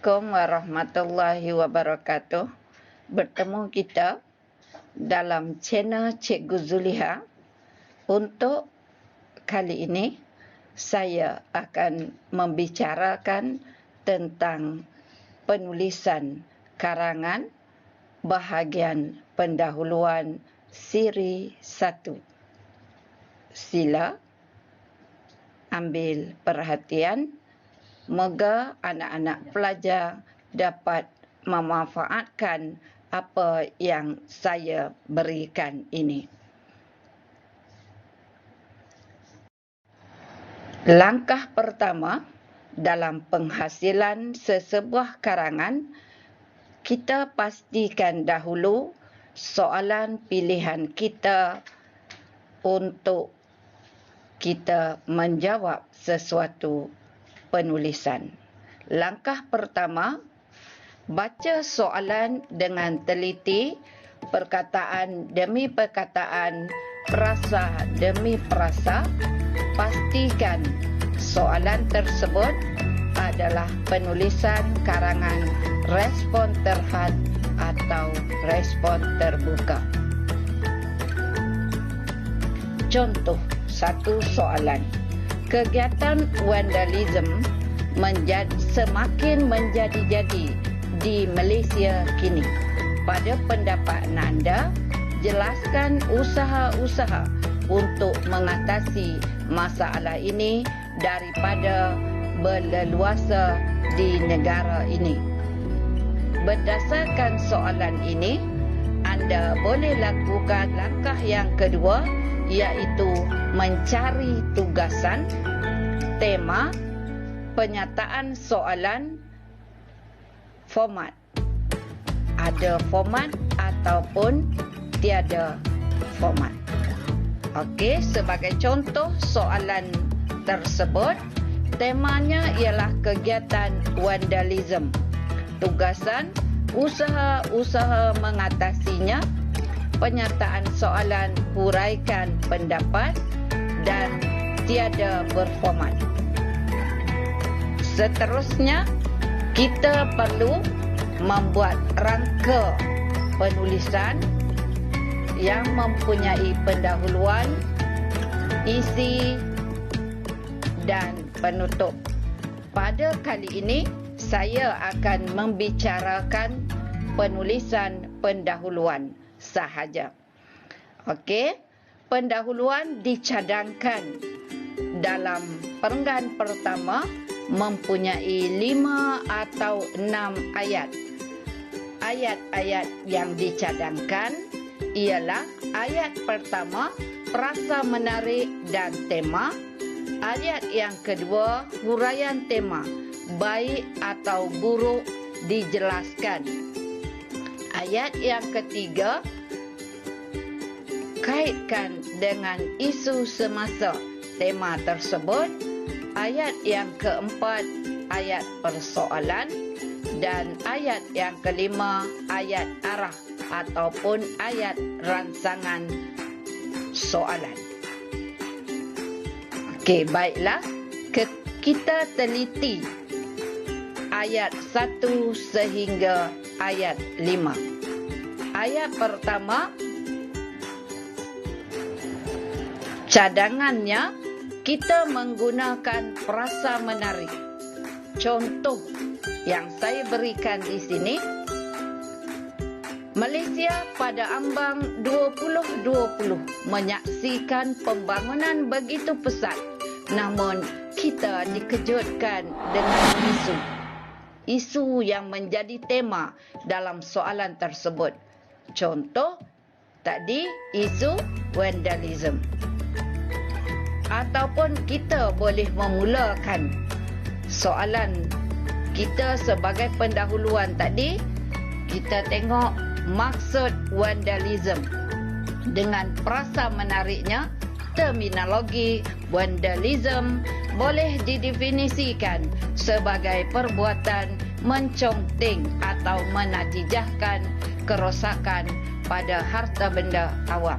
Assalamualaikum warahmatullahi wabarakatuh. Bertemu kita dalam channel Cikgu Zuliha. Untuk kali ini, saya akan membicarakan tentang penulisan karangan bahagian pendahuluan siri 1. Sila ambil perhatian. Moga anak-anak pelajar dapat memanfaatkan apa yang saya berikan ini. Langkah pertama dalam penghasilan sesebuah karangan, kita pastikan dahulu soalan pilihan kita untuk kita menjawab sesuatu penulisan. Langkah pertama, baca soalan dengan teliti, perkataan demi perkataan, perasa demi perasa. Pastikan soalan tersebut adalah penulisan karangan respon terhad atau respon terbuka. Contoh satu soalan. Kegiatan vandalisme semakin menjadi-jadi di Malaysia kini. Pada pendapat anda, jelaskan usaha-usaha untuk mengatasi masalah ini daripada berleluasa di negara ini. Berdasarkan soalan ini, anda boleh lakukan langkah yang kedua, iaitu mencari tugasan, tema, penyataan soalan, format. Ada format ataupun tiada format. Okey, sebagai contoh soalan tersebut, temanya ialah kegiatan vandalisme. Tugasan, usaha-usaha mengatasinya. Penyataan soalan, huraikan pendapat dan tiada berformat. Seterusnya, kita perlu membuat rangka penulisan yang mempunyai pendahuluan, isi dan penutup. Pada kali ini, saya akan membicarakan penulisan pendahuluan sahaja. Okey, pendahuluan dicadangkan dalam perenggan pertama mempunyai 5 atau 6 ayat. Ayat-ayat yang dicadangkan ialah ayat pertama, perasa menarik dan tema. Ayat yang kedua, huraian tema, baik atau buruk dijelaskan. Ayat yang ketiga, kaitkan dengan isu semasa tema tersebut. Ayat yang keempat, ayat persoalan. Dan ayat yang kelima, ayat arah ataupun ayat rangsangan soalan. Okey, baiklah. Kita teliti ayat 1 sehingga ayat 5. Ayat pertama, cadangannya kita menggunakan perasa menarik. Contoh yang saya berikan di sini, Malaysia pada ambang 2020 menyaksikan pembangunan begitu pesat, namun kita dikejutkan dengan isu yang menjadi tema dalam soalan tersebut. Contoh tadi, isu vandalisme. Ataupun kita boleh memulakan soalan kita sebagai pendahuluan tadi. Kita tengok maksud vandalisme dengan perasa menariknya. Terminologi vandalisme boleh didefinisikan sebagai perbuatan mencongting atau menajijahkan kerosakan pada harta benda awam.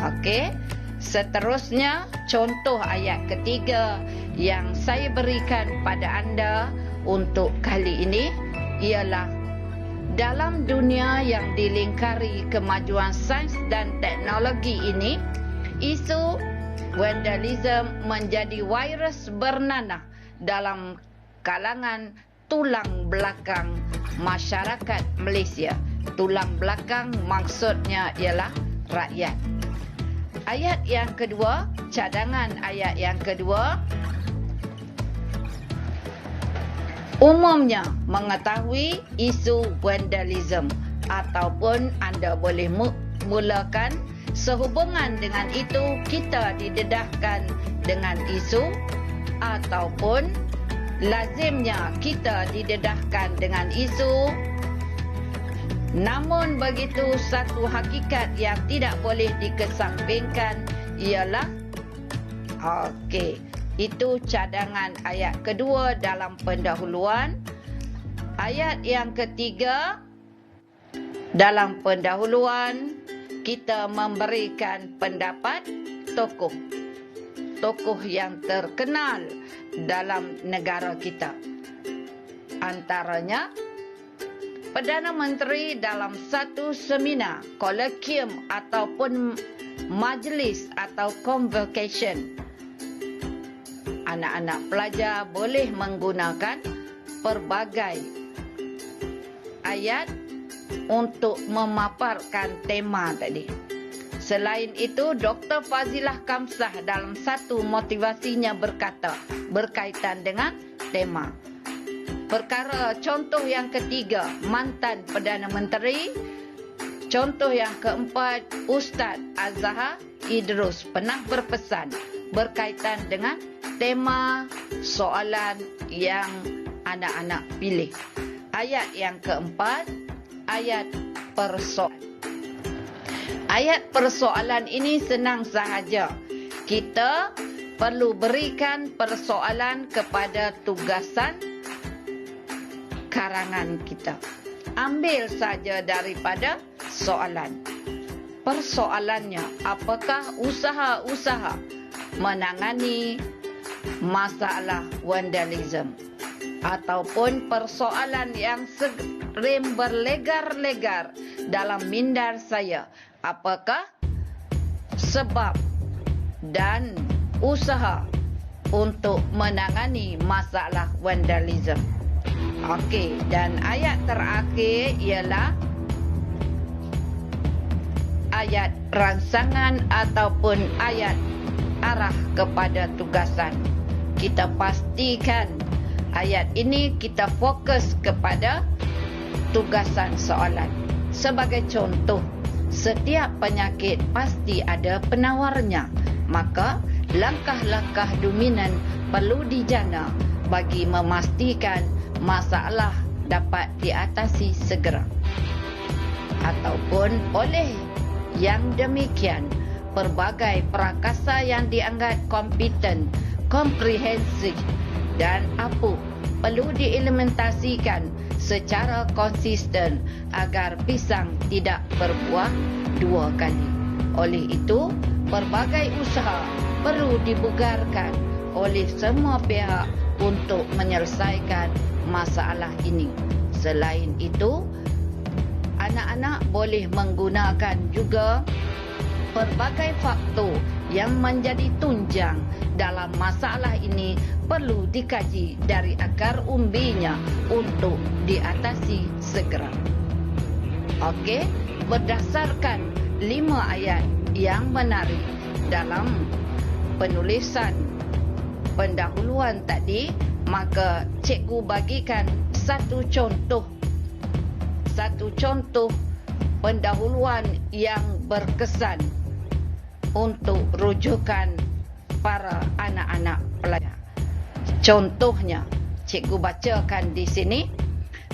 Okey, seterusnya contoh ayat ketiga yang saya berikan pada anda untuk kali ini ialah dalam dunia yang dilingkari kemajuan sains dan teknologi ini, isu vandalisme menjadi virus bernanah dalam kalangan tulang belakang masyarakat Malaysia. Tulang belakang maksudnya ialah rakyat. Ayat yang kedua, cadangan ayat yang kedua. Umumnya mengetahui isu vandalisme ataupun anda boleh mulakan sehubungan dengan itu kita didedahkan dengan isu ataupun lazimnya kita didedahkan dengan isu. Namun begitu, satu hakikat yang tidak boleh dikesampingkan ialah itu cadangan ayat kedua dalam pendahuluan. Ayat yang ketiga dalam pendahuluan kita memberikan pendapat tokoh yang terkenal dalam negara kita. Antaranya Perdana Menteri dalam satu seminar, kolokium ataupun majlis atau convocation. Anak-anak pelajar boleh menggunakan pelbagai ayat untuk memaparkan tema tadi. Selain itu, Dr. Fazilah Kamsah dalam satu motivasinya berkata berkaitan dengan tema. Perkara contoh yang ketiga, mantan Perdana Menteri. Contoh yang keempat, Ustaz Azhar Idrus pernah berpesan berkaitan dengan tema soalan yang anak-anak pilih. Ayat yang keempat, ayat persoalan. Ayat persoalan ini senang sahaja. Kita perlu berikan persoalan kepada tugasan karangan kita. Ambil saja daripada soalan. Persoalannya, apakah usaha-usaha menangani masalah vandalisme ataupun persoalan yang sering berlegar-legar dalam minda saya, apakah sebab dan usaha untuk menangani masalah vandalisme. Okey, dan ayat terakhir ialah ayat rangsangan ataupun ayat arah kepada tugasan. Kita pastikan ayat ini kita fokus kepada tugasan soalan. Sebagai contoh, setiap penyakit pasti ada penawarnya. Maka langkah-langkah dominan perlu dijana bagi memastikan masalah dapat diatasi segera. Ataupun oleh yang demikian, pelbagai prakasa yang dianggap kompeten, komprehensif dan ampuh perlu diimplementasikan secara konsisten agar pisang tidak berbuah dua kali. Oleh itu, pelbagai usaha perlu dibugarkan oleh semua pihak untuk menyelesaikan masalah ini. Selain itu, anak-anak boleh menggunakan juga pelbagai faktor yang menjadi tunjang dalam masalah ini perlu dikaji dari akar umbinya untuk diatasi segera. Okey, berdasarkan 5 ayat yang menarik dalam penulisan pendahuluan tadi, maka cikgu bagikan satu contoh pendahuluan yang berkesan untuk rujukan para anak-anak pelajar. Contohnya, cikgu bacakan di sini.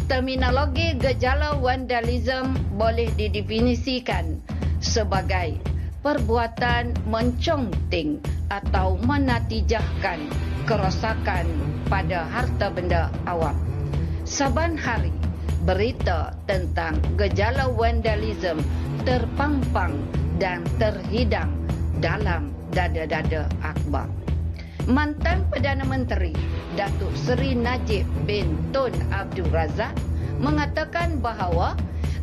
Terminologi gejala vandalisme boleh didefinisikan sebagai perbuatan mencongting atau menatijahkan kerosakan pada harta benda awam. Saban hari, berita tentang gejala vandalisme terpampang dan terhidang dalam dada-dada akhbar. Mantan Perdana Menteri Datuk Seri Najib bin Tun Abdul Razak mengatakan bahawa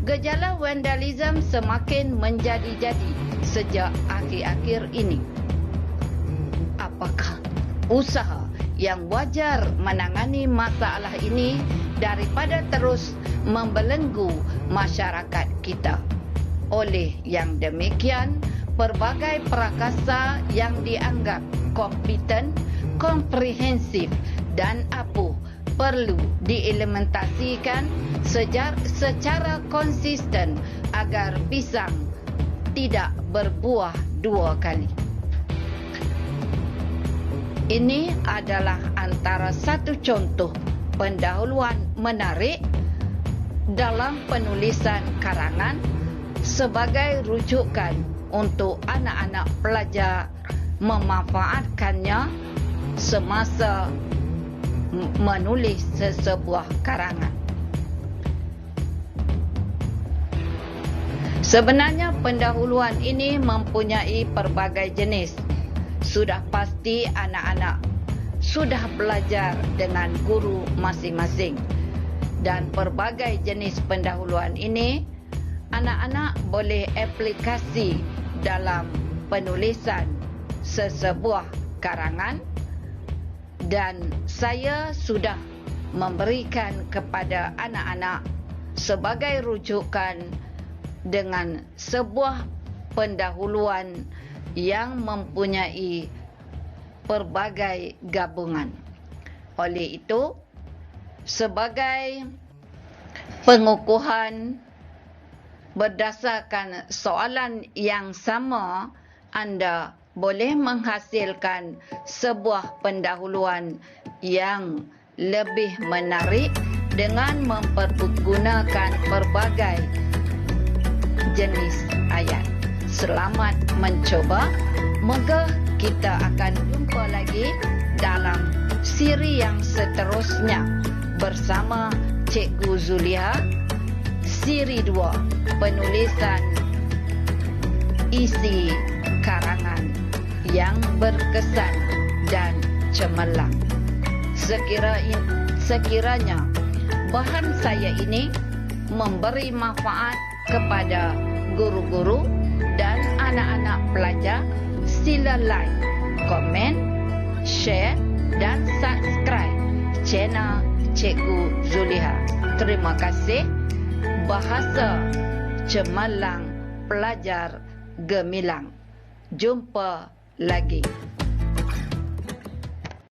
gejala vandalisme semakin menjadi-jadi sejak akhir-akhir ini. Apakah usaha yang wajar menangani masalah ini daripada terus membelenggu masyarakat kita? Oleh yang demikian, pelbagai prakasa yang dianggap kompeten, komprehensif dan ampuh perlu diimplementasikan secara konsisten agar pisang tidak berbuah dua kali. Ini adalah antara satu contoh pendahuluan menarik dalam penulisan karangan sebagai rujukan untuk anak-anak pelajar memanfaatkannya semasa menulis sesebuah karangan. Sebenarnya pendahuluan ini mempunyai pelbagai jenis. Sudah pasti anak-anak sudah belajar dengan guru masing-masing. Dan pelbagai jenis pendahuluan ini anak-anak boleh aplikasi dalam penulisan sesebuah karangan, dan saya sudah memberikan kepada anak-anak sebagai rujukan dengan sebuah pendahuluan yang mempunyai pelbagai gabungan. Oleh itu, sebagai pengukuhan berdasarkan soalan yang sama, anda boleh menghasilkan sebuah pendahuluan yang lebih menarik dengan mempergunakan pelbagai jenis ayat. Selamat mencoba. Moga kita akan jumpa lagi dalam siri yang seterusnya bersama Cikgu Zuliha. Siri 2, penulisan isi karangan yang berkesan dan cemerlang. Sekiranya bahan saya ini memberi manfaat kepada guru-guru dan anak-anak pelajar, sila like, komen, share dan subscribe channel Cikgu Zuliha. Terima kasih. Bahasa cemerlang pelajar gemilang. Jumpa lagi.